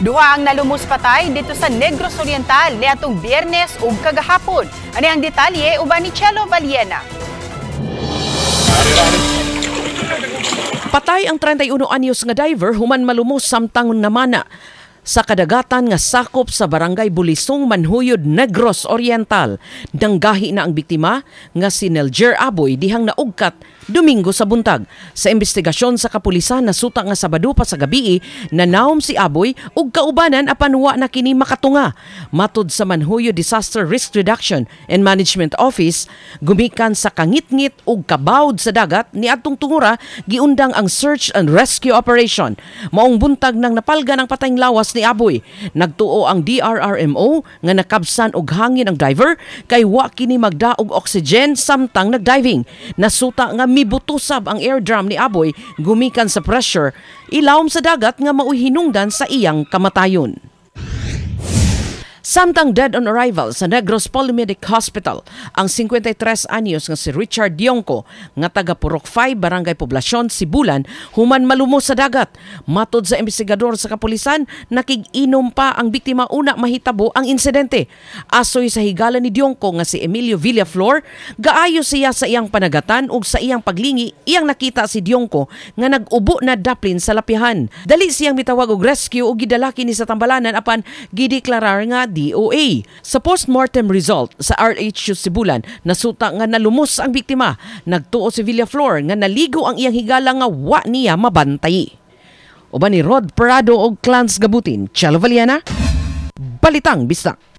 Duha ang nalumos patay dito sa Negros Oriental niadtong Biyernes ug kagahapon. Ani ang detalye uban ni Chelo Valiena. Patay ang 31 anyos nga diver human malumos samtang namana sa kadagatan nga sakop sa barangay Bulisong, Manhuyod, Negros Oriental. Nanggahi na ang biktima nga si Nelger Aboy dihang naugkat Domingo sa buntag. Sa investigasyon sa kapulisan nasuta nga Sabado pa sa gabii na naom si Aboy ug kaubanan apan wa na kini makatunga. Matud sa Manhuyod Disaster Risk Reduction and Management Office, gumikan sa kangit-ngit ug kabawd sa dagat niadtong tungura giundang ang search and rescue operation. Maong buntag nang napalgan ang patayng lawas ni Aboy. Nagtuo ang DRRMO nga nakabsan og hangin ang diver kay wa kini magdaog oxygen samtang nagdiving. Nasuta nga mibutusab ang air drum ni Aboy gumikan sa pressure ilawom sa dagat nga maoy hinungdan sa iyang kamatayon. Samtang dead on arrival sa Negros Polymedic Hospital ang 53 anyos nga si Richard Dionco nga taga Purok 5 Barangay Poblasyon, Sibulan human malumos sa dagat. Matod sa investigador sa kapulisan, nakig-inom pa ang biktima una mahitabo ang insidente. Asoy sa higala ni Dionco nga si Emilio Villaflor, gaayo siya sa iyang panagatan ug sa iyang paglingi iyang nakita si Dionco nga nag-ubo na daplin sa lapihan. Dali siyang mitawag og rescue ug gidala kini sa tambalanan apan gideklarar nga DOA. Sa postmortem result sa RHU Sibulan, nasuta nga nalumos ang biktima. Nagtuo si Villaflor nga naligo ang iyang higala nga wa niya mabantay. Uban ni Rod Parado og Clans Gabutin, Chelo Valiena, Balitang Bistak.